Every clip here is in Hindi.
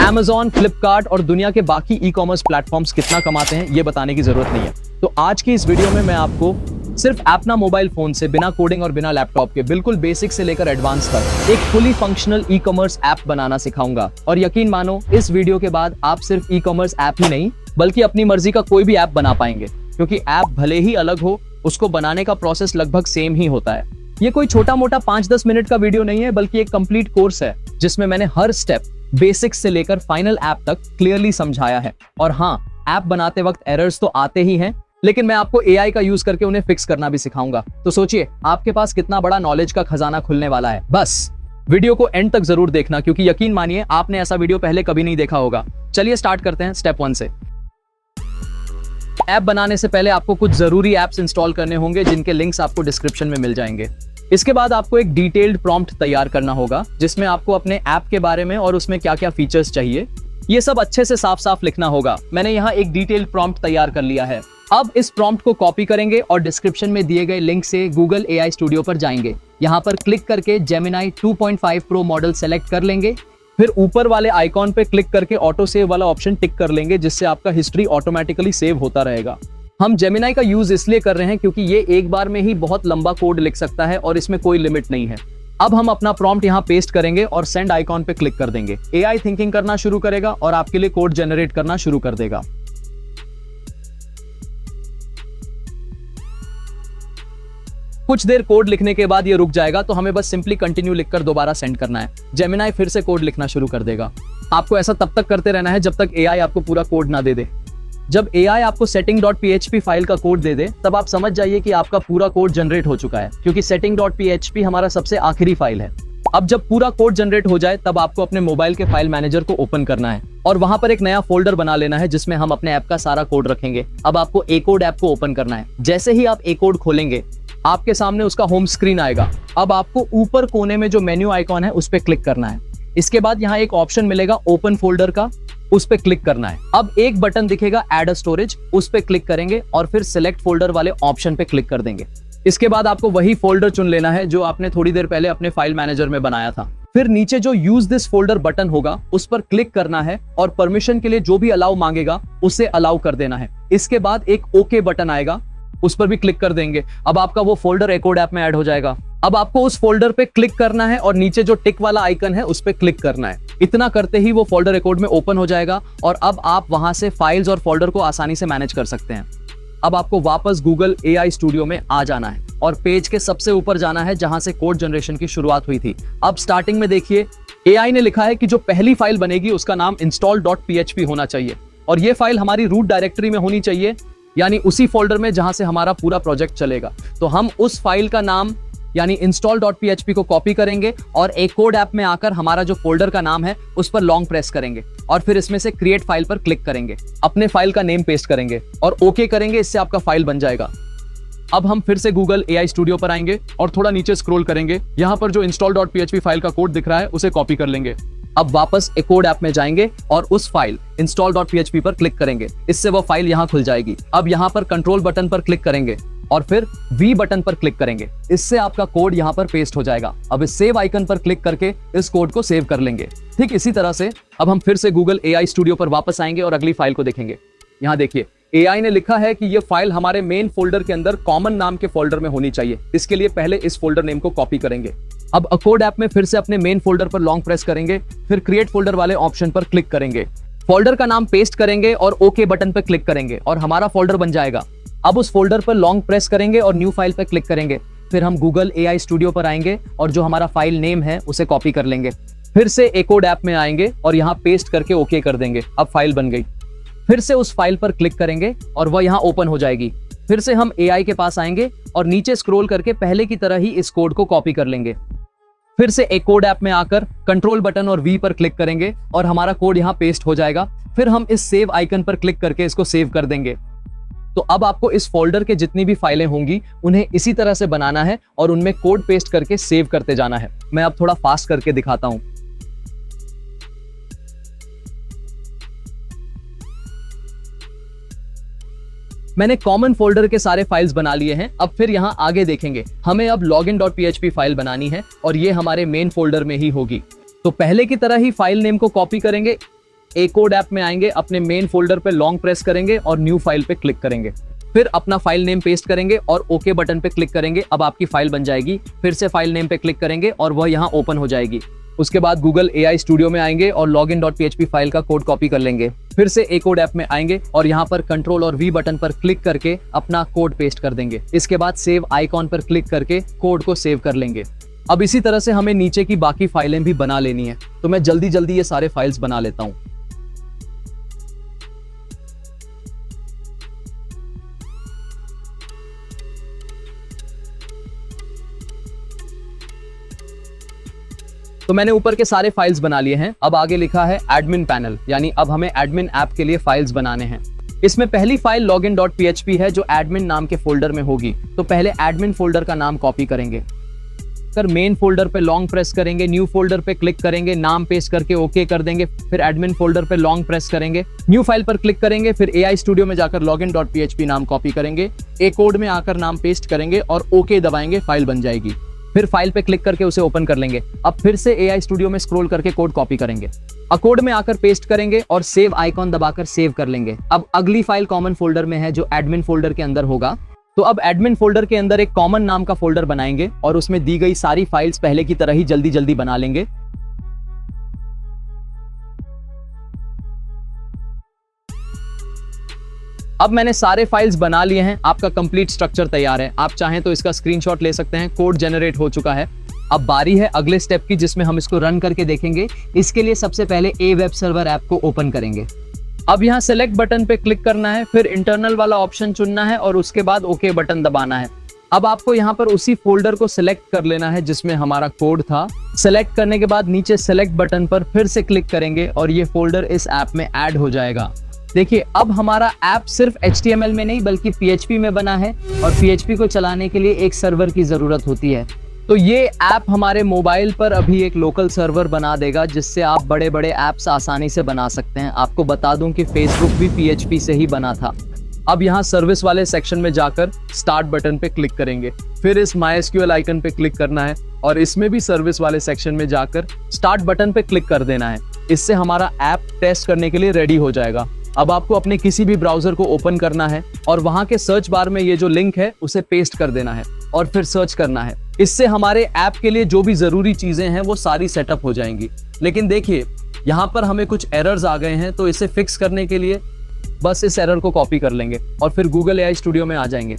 Amazon, फ्लिपकार्ट और दुनिया के बाकी ई कॉमर्स प्लेटफॉर्म्स कितना कमाते हैं ये बताने की जरूरत नहीं है। तो आज की इस वीडियो में मैं आपको सिर्फ अपना मोबाइल फोन से बिना कोडिंग और बिना लैपटॉप के बिल्कुल बेसिक से लेकर एडवांस तक एक fully functional e commerce app बनाना सिखाऊंगा। और यकीन मानो इस वीडियो के बाद आप सिर्फ ई कॉमर्स ऐप ही नहीं बल्कि अपनी मर्जी का कोई भी ऐप बना पाएंगे, क्योंकि ऐप भले ही अलग हो उसको बनाने का प्रोसेस लगभग सेम ही होता है। ये कोई छोटा मोटा 5-10 मिनट का वीडियो नहीं है बल्कि एक कंप्लीट कोर्स है जिसमें मैंने हर स्टेप बेसिक्स से लेकर फाइनल ऐप तक क्लियरली समझाया है। और हाँ, ऐप बनाते वक्त एरर्स तो आते ही हैं, लेकिन मैं आपको एआई का यूज करके उन्हें फिक्स करना भी सिखाऊंगा। तो सोचिए आपके पास कितना बड़ा नॉलेज का खजाना खुलने वाला है। बस वीडियो को एंड तक जरूर देखना, क्योंकि यकीन मानिए आपने ऐसा वीडियो पहले कभी नहीं देखा होगा। चलिए स्टार्ट करते हैं स्टेप 1 से। ऐप बनाने से पहले आपको कुछ जरूरी ऐप्स इंस्टॉल करने होंगे जिनके लिंक्स आपको डिस्क्रिप्शन में मिल जाएंगे। इसके बाद आपको एक डिटेल्ड प्रॉम्प्ट तैयार करना होगा जिसमें आपको अपने ऐप के बारे में और उसमें क्या क्या फीचर्स चाहिए ये सब अच्छे से साफ साफ लिखना होगा। मैंने यहाँ एक डिटेल्ड प्रॉम्प्ट तैयार कर लिया है। अब इस प्रॉम्प्ट को कॉपी करेंगे और डिस्क्रिप्शन में दिए गए लिंक से गूगल AI स्टूडियो पर जाएंगे। यहाँ पर क्लिक करके जेमिनी 2.5 प्रो मॉडल सेलेक्ट कर लेंगे। फिर ऊपर वाले आइकॉन पे क्लिक करके ऑटो सेव वाला ऑप्शन टिक कर लेंगे, जिससे आपका हिस्ट्री ऑटोमेटिकली सेव होता रहेगा। हम जेमिनी का यूज इसलिए कर रहे हैं क्योंकि ये एक बार में ही बहुत लंबा कोड लिख सकता है और इसमें कोई लिमिट नहीं है। अब हम अपना प्रॉम्प्ट यहाँ पेस्ट करेंगे और सेंड आइकॉन पे क्लिक कर देंगे। AI थिंकिंग करना शुरू करेगा और आपके लिए कोड जनरेट करना शुरू कर देगा। कुछ देर कोड लिखने के बाद ये रुक जाएगा, तो हमें बस सिंपली कंटिन्यू लिखकर दोबारा सेंड करना है। जेमिनी फिर से कोड लिखना शुरू कर देगा। आपको ऐसा तब तक करते रहना है जब तक AI आपको पूरा कोड ना दे दे। जब AI आपको setting.php फाइल का कोड दे दे तब आप समझ जाइए कि आपका पूरा कोड जनरेट हो चुका है, क्योंकि setting.php हमारा सबसे आखिरी फाइल है। अब जब पूरा कोड जनरेट हो जाए तब आपको अपने मोबाइल के फाइल मैनेजर को ओपन करना है और वहां पर एक नया फोल्डर बना लेना है जिसमें हम अपने ऐप का सारा कोड रखेंगे। अब आपको A-Code ऐप को ओपन करना है। जैसे ही आप A-Code खोलेंगे आपके सामने उसका होम स्क्रीन आएगा। अब आपको ऊपर कोने में जो मेन्यू आइकॉन है उस पर क्लिक करना है। इसके बाद यहाँ एक ऑप्शन मिलेगा ओपन फोल्डर का, उस पे क्लिक करना है। अब एक बटन दिखेगा ऐड अ स्टोरेज, उस पे क्लिक करेंगे और फिर सिलेक्ट फोल्डर वाले ऑप्शन पे क्लिक कर देंगे। इसके बाद आपको वही फोल्डर चुन लेना है जो आपने थोड़ी देर पहले अपने फाइल मैनेजर में बनाया था। फिर नीचे जो यूज दिस फोल्डर बटन होगा उस पर क्लिक करना है और परमिशन के लिए जो भी अलाउ मांगेगा उसे अलाउ कर देना है। इसके बाद एक ओके बटन आएगा, उस पर भी क्लिक कर देंगे। अब आपका वो फोल्डर A-Code ऐप में ऐड हो जाएगा। अब आपको उस फोल्डर पे क्लिक करना है और नीचे जो टिक वाला आइकन है उस पे क्लिक करना है। इतना करते ही वो फोल्डर A-Code में ओपन हो जाएगा और अब आप वहां से फाइल्स और फोल्डर को आसानी से मैनेज कर सकते हैं। अब आपको वापस गूगल AI स्टूडियो में आ जाना है और पेज के सबसे ऊपर जाना है जहां से कोड जनरेशन की शुरुआत हुई थी। अब स्टार्टिंग में देखिए AI ने लिखा है कि जो पहली फाइल बनेगी उसका नाम install.php होना चाहिए और ये फाइल हमारी रूट डायरेक्टरी में होनी चाहिए, यानी उसी फोल्डर में जहां से हमारा पूरा प्रोजेक्ट चलेगा। तो हम उस फाइल का नाम यानी install.php को कॉपी करेंगे और A-Code ऐप में आकर हमारा जो फोल्डर का नाम है उस पर लॉन्ग प्रेस करेंगे और फिर इसमें से क्रिएट फाइल पर क्लिक करेंगे। अपने फाइल का नेम पेस्ट करेंगे और ओके करेंगे, इससे आपका फाइल बन जाएगा। अब हम फिर से गूगल AI स्टूडियो पर आएंगे और थोड़ा नीचे स्क्रॉल करेंगे। यहाँ पर जो install.php फाइल का कोड दिख रहा है उसे कॉपी कर लेंगे। अब वापस A-Code ऐप में जाएंगे और उस फाइल install.php पर क्लिक करेंगे, इससे वो फाइल यहाँ खुल जाएगी। अब यहाँ पर कंट्रोल बटन पर क्लिक करेंगे और फिर V बटन पर क्लिक करेंगे, इससे आपका कोड यहाँ पर पेस्ट हो जाएगा। अब इस सेव आइकन पर क्लिक करके इस कोड को सेव कर लेंगे। ठीक इसी तरह से अब हम फिर से गूगल AI स्टूडियो पर वापस आएंगे और अगली फाइल को देखेंगे। यहाँ देखिए AI ने लिखा है कि ये फाइल हमारे मेन फोल्डर के अंदर कॉमन नाम के फोल्डर में होनी चाहिए। इसके लिए पहले इस फोल्डर नेम को कॉपी करेंगे। अब A-Code ऐप में फिर से अपने मेन फोल्डर पर लॉन्ग प्रेस करेंगे, फिर क्रिएट फोल्डर वाले ऑप्शन पर क्लिक करेंगे, फोल्डर का नाम पेस्ट करेंगे और ओके बटन पर क्लिक करेंगे और हमारा फोल्डर बन जाएगा। अब उस फोल्डर पर लॉन्ग प्रेस करेंगे और न्यू फाइल पर क्लिक करेंगे। फिर हम गूगल AI स्टूडियो पर आएंगे और जो हमारा फाइल नेम है उसे कॉपी कर लेंगे। फिर से A-Code ऐप में आएंगे और यहाँ पेस्ट करके ओके कर देंगे। अब फाइल बन गई। फिर से उस फाइल पर क्लिक करेंगे और वह यहाँ ओपन हो जाएगी। फिर से हम AI के पास आएंगे और नीचे स्क्रॉल करके पहले की तरह ही इस कोड को कॉपी कर लेंगे। फिर से A-Code ऐप में आकर कंट्रोल बटन और V पर क्लिक करेंगे और हमारा कोड यहाँ पेस्ट हो जाएगा। फिर हम इस सेव आइकन पर क्लिक करके इसको सेव कर देंगे। तो अब आपको इस फोल्डर के जितनी भी फाइलें होंगी उन्हें इसी तरह से बनाना है और उनमें कोड पेस्ट करके सेव करते जाना है। मैं अब थोड़ा फास्ट करके दिखाता हूं। मैंने कॉमन फोल्डर के सारे फाइल्स बना लिए हैं। अब फिर यहाँ आगे देखेंगे, हमें अब login.php फाइल बनानी है और ये हमारे मेन फोल्डर में ही होगी। तो पहले की तरह ही फाइल नेम को कॉपी करेंगे, ए कोड ऐप में आएंगे, अपने मेन फोल्डर पे लॉन्ग प्रेस करेंगे और न्यू फाइल पे क्लिक करेंगे। फिर अपना फाइल नेम पेस्ट करेंगे और ओके बटन पे क्लिक करेंगे। अब आपकी फाइल बन जाएगी। फिर से फाइल नेम पे क्लिक करेंगे और वह यहाँ ओपन हो जाएगी। उसके बाद गूगल AI स्टूडियो में आएंगे और login.php फाइल का कोड कॉपी कर लेंगे। फिर से ए कोड ऐप में आएंगे और यहाँ पर कंट्रोल और V बटन पर क्लिक करके अपना कोड पेस्ट कर देंगे। इसके बाद सेव आइकॉन पर क्लिक करके कोड को सेव कर लेंगे। अब इसी तरह से हमें नीचे की बाकी फाइलें भी बना लेनी है, तो मैं जल्दी जल्दी ये सारे फाइल्स बना लेता हूँ। तो मैंने ऊपर के सारे फाइल्स बना लिए हैं। अब आगे लिखा है एडमिन पैनल, यानी अब हमें एडमिन ऐप के लिए फाइल्स बनाने हैं। इसमें पहली फाइल login.php है जो एडमिन नाम के फोल्डर में होगी। तो पहले एडमिन फोल्डर का नाम कॉपी करेंगे, फिर मेन फोल्डर पे लॉन्ग प्रेस करेंगे, न्यू फोल्डर पे क्लिक करेंगे, नाम पेस्ट करके ओके कर देंगे। फिर एडमिन फोल्डर पे लॉन्ग प्रेस करेंगे, न्यू फाइल पर क्लिक करेंगे, फिर AI स्टूडियो में जाकर login.php नाम कॉपी करेंगे, ए कोड में आकर नाम पेस्ट करेंगे और ओके दबाएंगे, फाइल बन जाएगी। फिर फाइल पे क्लिक करके उसे ओपन कर लेंगे। अब फिर से AI स्टूडियो में स्क्रॉल करके कोड कॉपी करेंगे, कोड में आकर पेस्ट करेंगे और सेव आइकॉन दबाकर सेव कर लेंगे। अब अगली फाइल कॉमन फोल्डर में है जो एडमिन फोल्डर के अंदर होगा। तो अब एडमिन फोल्डर के अंदर एक कॉमन नाम का फोल्डर बनाएंगे और उसमें दी गई सारी फाइल्स पहले की तरह ही जल्दी जल्दी बना लेंगे। अब मैंने सारे फाइल्स बना लिए हैं। आपका कंप्लीट स्ट्रक्चर तैयार है। आप चाहें तो इसका स्क्रीनशॉट ले सकते हैं। कोड जनरेट हो चुका है। अब बारी है अगले स्टेप की, जिसमें हम इसको रन करके देखेंगे। इसके लिए सबसे पहले ए वेब सर्वर ऐप को ओपन करेंगे। अब यहाँ सेलेक्ट बटन पे क्लिक करना है, फिर इंटरनल वाला ऑप्शन चुनना है और उसके बाद ओके बटन दबाना है। अब आपको यहाँ पर उसी फोल्डर को सिलेक्ट कर लेना है जिसमें हमारा कोड था। सेलेक्ट करने के बाद नीचे सेलेक्ट बटन पर फिर से क्लिक करेंगे और ये फोल्डर इस ऐप में ऐड हो जाएगा। देखिए, अब हमारा ऐप सिर्फ HTML में नहीं बल्कि PHP में बना है और PHP को चलाने के लिए एक सर्वर की जरूरत होती है। तो ये ऐप हमारे मोबाइल पर अभी एक लोकल सर्वर बना देगा जिससे आप बड़े बड़े ऐप्स आसानी से बना सकते हैं। आपको बता दूं कि फेसबुक भी PHP से ही बना था। अब यहाँ सर्विस वाले सेक्शन में जाकर स्टार्ट बटन पे क्लिक करेंगे, फिर इस MySQL आइकन पे क्लिक करना है और इसमें भी सर्विस वाले सेक्शन में जाकर स्टार्ट बटन पे क्लिक कर देना है। इससे हमारा ऐप टेस्ट करने के लिए रेडी हो जाएगा। अब आपको अपने किसी भी ब्राउजर को ओपन करना है और वहां के सर्च बार में ये जो लिंक है उसे पेस्ट कर देना है और फिर सर्च करना है। इससे हमारे ऐप के लिए जो भी जरूरी चीजें हैं वो सारी सेटअप हो जाएंगी। लेकिन देखिए, यहाँ पर हमें कुछ एरर्स आ गए हैं, तो इसे फिक्स करने के लिए बस इस एरर को कॉपी कर लेंगे और फिर गूगल AI स्टूडियो में आ जाएंगे।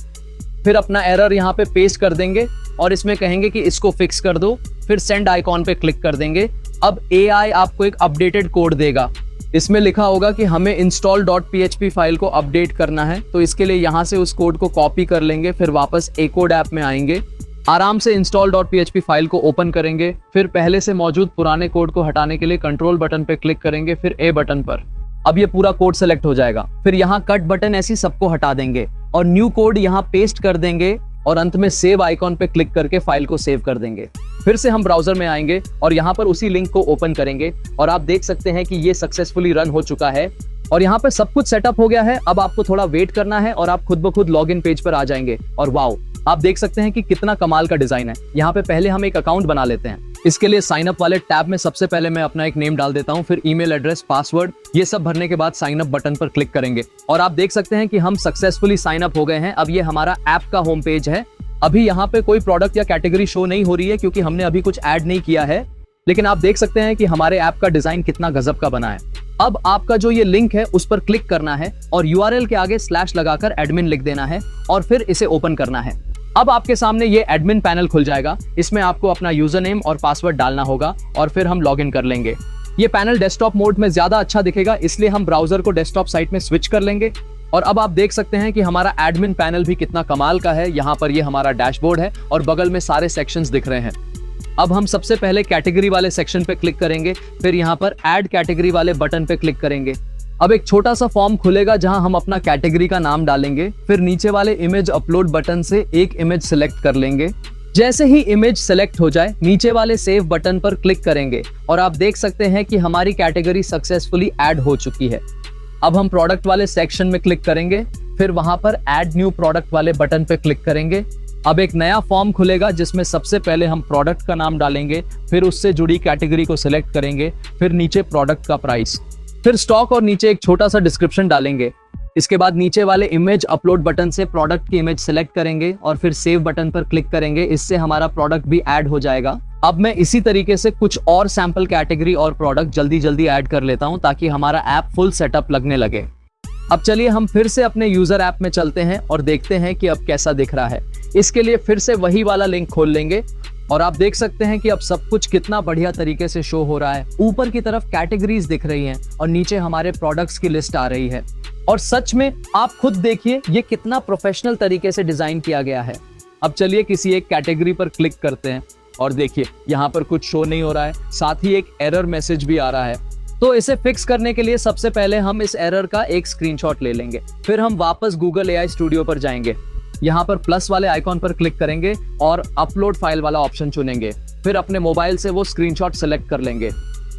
फिर अपना एरर यहाँ पे पेस्ट कर देंगे और इसमें कहेंगे कि इसको फिक्स कर दो। फिर सेंड आइकॉन पे क्लिक कर देंगे। अब AI आपको एक अपडेटेड कोड देगा। इसमें लिखा होगा कि हमें install.php फाइल को अपडेट करना है। तो इसके लिए यहाँ से उस कोड को कॉपी कर लेंगे, फिर वापस ए कोड ऐप में आएंगे, आराम से install.php फाइल को ओपन करेंगे। फिर पहले से मौजूद पुराने कोड को हटाने के लिए कंट्रोल बटन पे क्लिक करेंगे, फिर ए बटन पर। अब ये पूरा कोड सेलेक्ट हो जाएगा। फिर यहाँ कट बटन ऐसी सबको हटा देंगे और न्यू कोड यहाँ पेस्ट कर देंगे और अंत में सेव आइकॉन पे क्लिक करके फाइल को सेव कर देंगे। फिर से हम ब्राउजर में आएंगे और यहाँ पर उसी लिंक को ओपन करेंगे और आप देख सकते हैं कि ये सक्सेसफुली रन हो चुका है और यहाँ पे सब कुछ सेटअप हो गया है। अब आपको थोड़ा वेट करना है और आप खुद ब खुद लॉगिन पेज पर आ जाएंगे। और वाओ, आप देख सकते हैं कि कितना कमाल का डिजाइन है। यहाँ पे पहले हम एक अकाउंट बना लेते हैं। इसके लिए साइन अप वाले टैब में सबसे पहले मैं अपना एक नेम डाल देता हूँ, फिर ईमेल एड्रेस, पासवर्ड, ये सब भरने के बाद साइन अप बटन पर क्लिक करेंगे और आप देख सकते हैं कि हम सक्सेसफुली साइन अप हो गए हैं। अब ये हमारा ऐप का होम पेज है। अभी यहाँ पे कोई प्रोडक्ट या कैटेगरी शो नहीं हो रही है क्योंकि हमने अभी कुछ ऐड नहीं किया है, लेकिन आप देख सकते हैं कि हमारे ऐप का डिजाइन कितना गजब का बना है। अब आपका जो ये लिंक है उस पर क्लिक करना है और URL के आगे स्लैश लगाकर एडमिन लिख देना है और फिर इसे ओपन करना है। अब आपके सामने ये एडमिन पैनल खुल जाएगा। इसमें आपको अपना यूजर नेम और पासवर्ड डालना होगा और फिर हम लॉगिन कर लेंगे। ये पैनल डेस्कटॉप मोड में ज्यादा अच्छा दिखेगा, इसलिए हम ब्राउजर को डेस्कटॉप साइट में स्विच कर लेंगे। और अब आप देख सकते हैं कि हमारा एडमिन पैनल भी कितना कमाल का है। यहाँ पर ये हमारा डैशबोर्ड है और बगल में सारे सेक्शंस दिख रहे हैं। अब हम सबसे पहले कैटेगरी वाले सेक्शन पे क्लिक करेंगे, फिर यहाँ पर ऐड कैटेगरी वाले बटन पे क्लिक करेंगे। अब एक छोटा सा फॉर्म खुलेगा जहां हम अपना कैटेगरी का नाम डालेंगे, फिर नीचे वाले इमेज अपलोड बटन से एक इमेज सिलेक्ट कर लेंगे। जैसे ही इमेज सेलेक्ट हो जाए, नीचे वाले सेव बटन पर क्लिक करेंगे और आप देख सकते हैं कि हमारी कैटेगरी सक्सेसफुली ऐड हो चुकी है। अब हम प्रोडक्ट वाले सेक्शन में क्लिक करेंगे, फिर वहां पर ऐड न्यू प्रोडक्ट वाले बटन पे क्लिक करेंगे। अब एक नया फॉर्म खुलेगा जिसमें सबसे पहले हम प्रोडक्ट का नाम डालेंगे, फिर उससे जुड़ी कैटेगरी को सिलेक्ट करेंगे, फिर नीचे प्रोडक्ट का प्राइस। फिर स्टॉक और नीचे एक छोटा सा डिस्क्रिप्शन डालेंगे। इसके बाद नीचे वाले इमेज अपलोड बटन से प्रोडक्ट की इमेज सेलेक्ट करेंगे और फिर सेव बटन पर क्लिक करेंगे। इससे हमारा प्रोडक्ट भी ऐड हो जाएगा। अब मैं इसी तरीके से कुछ और सैंपल कैटेगरी और प्रोडक्ट जल्दी ऐड कर लेता हूं ताकि हमारा ऐप फुल सेटअप लगने लगे। अब चलिए हम फिर से अपने यूजर ऐप में चलते हैं और देखते हैं कि अब कैसा दिख रहा है। इसके लिए फिर से वही वाला लिंक खोल लेंगे और आप देख सकते हैं कि अब सब कुछ कितना बढ़िया तरीके से शो हो रहा है। ऊपर की तरफ कैटेगरीज दिख रही हैं और नीचे हमारे प्रोडक्ट्स की लिस्ट आ रही है। और सच में आप खुद देखिए ये कितना प्रोफेशनल तरीके से डिजाइन किया गया है। अब चलिए किसी एक कैटेगरी पर क्लिक करते हैं और देखिए यहाँ पर कुछ शो नहीं हो रहा है, साथ ही एक एरर मैसेज भी आ रहा है। तो इसे फिक्स करने के लिए सबसे पहले हम इस एरर का एक स्क्रीनशॉट ले लेंगे। फिर हम वापस गूगल एआई स्टूडियो पर जाएंगे। यहाँ पर प्लस वाले आइकॉन पर क्लिक करेंगे और अपलोड फाइल वाला ऑप्शन चुनेंगे। फिर अपने मोबाइल से वो स्क्रीनशॉट सेलेक्ट कर लेंगे।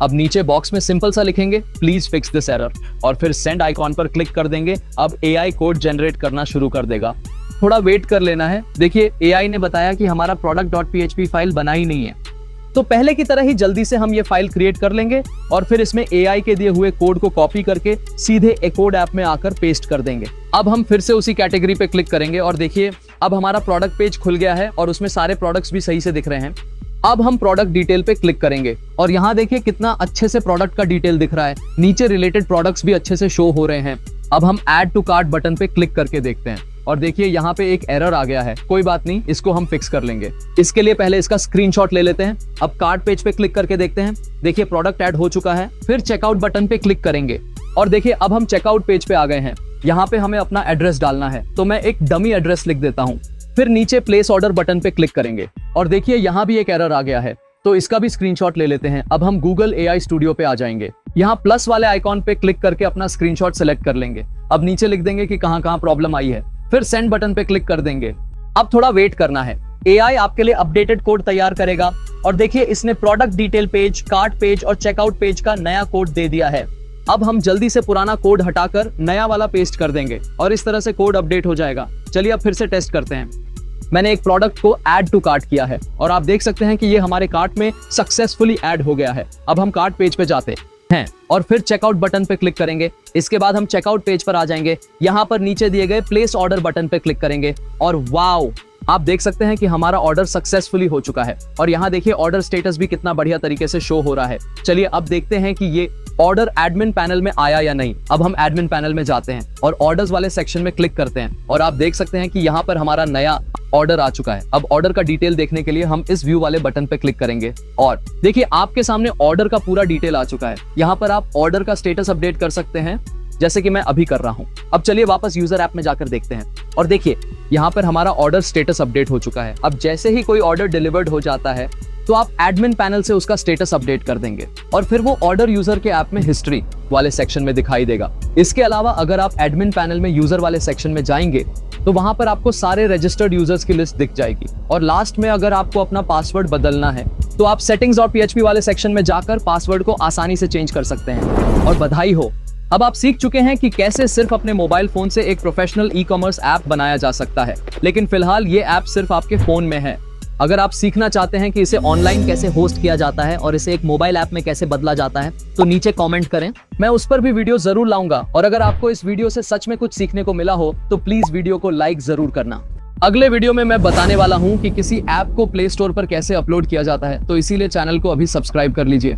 अब नीचे बॉक्स में सिंपल सा लिखेंगे प्लीज फिक्स दिस एरर और फिर सेंड आइकॉन पर क्लिक कर देंगे। अब एआई कोड जनरेट करना शुरू कर देगा। थोड़ा वेट कर लेना है। देखिए एआई ने बताया कि हमारा product.php फाइल बना ही नहीं है, तो पहले की तरह ही जल्दी से हम ये फाइल क्रिएट कर लेंगे और फिर इसमें एआई के दिए हुए कोड को कॉपी करके सीधे एकोड ऐप में आकर पेस्ट कर देंगे। अब हम फिर से उसी कैटेगरी पे क्लिक करेंगे और देखिए अब हमारा प्रोडक्ट पेज खुल गया है और उसमें सारे प्रोडक्ट्स भी सही से दिख रहे हैं। अब हम प्रोडक्ट डिटेल पे क्लिक करेंगे और यहाँ देखिए कितना अच्छे से प्रोडक्ट का डिटेल दिख रहा है। नीचे रिलेटेड प्रोडक्ट्स भी अच्छे से शो हो रहे हैं। अब हम ऐड टू कार्ट बटन पे क्लिक करके देखते हैं और देखिए यहाँ पे एक एरर आ गया है। कोई बात नहीं, इसको हम फिक्स कर लेंगे। इसके लिए पहले इसका स्क्रीनशॉट ले लेते हैं। अब कार्ट पेज पे क्लिक करके देखते हैं। देखिए प्रोडक्ट ऐड हो चुका है। फिर चेकआउट बटन पे क्लिक करेंगे और देखिए अब हम चेकआउट पेज पे आ गए हैं। यहाँ पे हमें अपना एड्रेस डालना है, तो मैं एक डमी एड्रेस लिख देता हूँ। फिर नीचे प्लेस ऑर्डर बटन पे क्लिक करेंगे और देखिए यहाँ भी एक एरर आ गया है, तो इसका भी स्क्रीनशॉट ले लेते हैं। अब हम गूगल एआई स्टूडियो पे आ जाएंगे। यहाँ प्लस वाले आइकॉन पे क्लिक करके अपना स्क्रीनशॉट सेलेक्ट कर लेंगे। अब नीचे लिख देंगे कि कहाँ प्रॉब्लम आई है। फिर सेंड बटन पे क्लिक कर देंगे। अब थोड़ा वेट करना है। एआई आपके लिए अपडेटेड कोड तैयार करेगा और देखिए इसने product detail page, cart page और चेकआउट पेज का नया कोड दे दिया है। अब हम जल्दी से पुराना कोड हटाकर नया वाला पेस्ट कर देंगे और इस तरह से कोड अपडेट हो जाएगा। चलिए अब फिर से टेस्ट करते हैं। मैंने एक प्रोडक्ट को ऐड टू कार्ट किया है और आप देख सकते हैं कि ये हमारे कार्ट में सक्सेसफुली ऐड हो गया है। अब हम कार्ट पेज पे जाते हैं और फिर चेकआउट बटन पे क्लिक करेंगे। इसके बाद हम चेकआउट पेज पर आ जाएंगे। यहाँ पर नीचे दिए गए प्लेस ऑर्डर बटन पे क्लिक करेंगे और वाओ, आप देख सकते हैं कि हमारा ऑर्डर सक्सेसफुली हो चुका है। और यहाँ देखिए ऑर्डर स्टेटस भी कितना बढ़िया तरीके से शो हो रहा है। चलिए अब देखते हैं कि ये ऑर्डर एडमिन पैनल में आया या नहीं। अब हम एडमिन पैनल में जाते हैं और ऑर्डर्स वाले सेक्शन में क्लिक करते हैं और आप देख सकते हैं कि यहाँ पर हमारा नया ऑर्डर आ चुका है। अब ऑर्डर का डिटेल देखने के लिए हम इस व्यू वाले बटन पे क्लिक करेंगे और देखिए आपके सामने ऑर्डर का पूरा डिटेल आ चुका है। यहाँ पर आप ऑर्डर का स्टेटस अपडेट कर सकते हैं, जैसे कि मैं अभी कर रहा हूँ। अब चलिए वापस यूजर ऐप में जाकर देखते हैं और देखिए यहाँ पर हमारा ऑर्डर स्टेटस अपडेट हो चुका है। अब जैसे ही कोई ऑर्डर डिलीवर्ड हो जाता है तो आप एडमिन पैनल से उसका स्टेटस अपडेट कर देंगे और फिर वो ऑर्डर यूजर के ऐप में हिस्ट्री वाले सेक्शन में दिखाई देगा। इसके अलावा अगर आप एडमिन पैनल में यूजर वाले सेक्शन में जाएंगे तो वहां पर आपको सारे रजिस्टर्ड यूजर्स की लिस्ट दिख जाएगी। और लास्ट में अगर आपको अपना पासवर्ड बदलना है तो आप सेटिंग्स और PHP वाले सेक्शन में जाकर पासवर्ड को आसानी से चेंज कर सकते हैं। और बधाई हो, अब आप सीख चुके हैं कि कैसे सिर्फ अपने मोबाइल फोन से एक प्रोफेशनल ई-कॉमर्स ऐप बनाया जा सकता है। लेकिन फिलहाल ये ऐप सिर्फ आपके फोन में है। अगर आप सीखना चाहते हैं कि इसे ऑनलाइन कैसे होस्ट किया जाता है और इसे एक मोबाइल ऐप में कैसे बदला जाता है तो नीचे कमेंट करें, मैं उस पर भी वीडियो जरूर लाऊंगा। और अगर आपको इस वीडियो से सच में कुछ सीखने को मिला हो तो प्लीज वीडियो को लाइक जरूर करना। अगले वीडियो में मैं बताने वाला हूं कि किसी ऐप को प्ले स्टोर पर कैसे अपलोड किया जाता है, तो इसीलिए चैनल को अभी सब्सक्राइब कर लीजिए।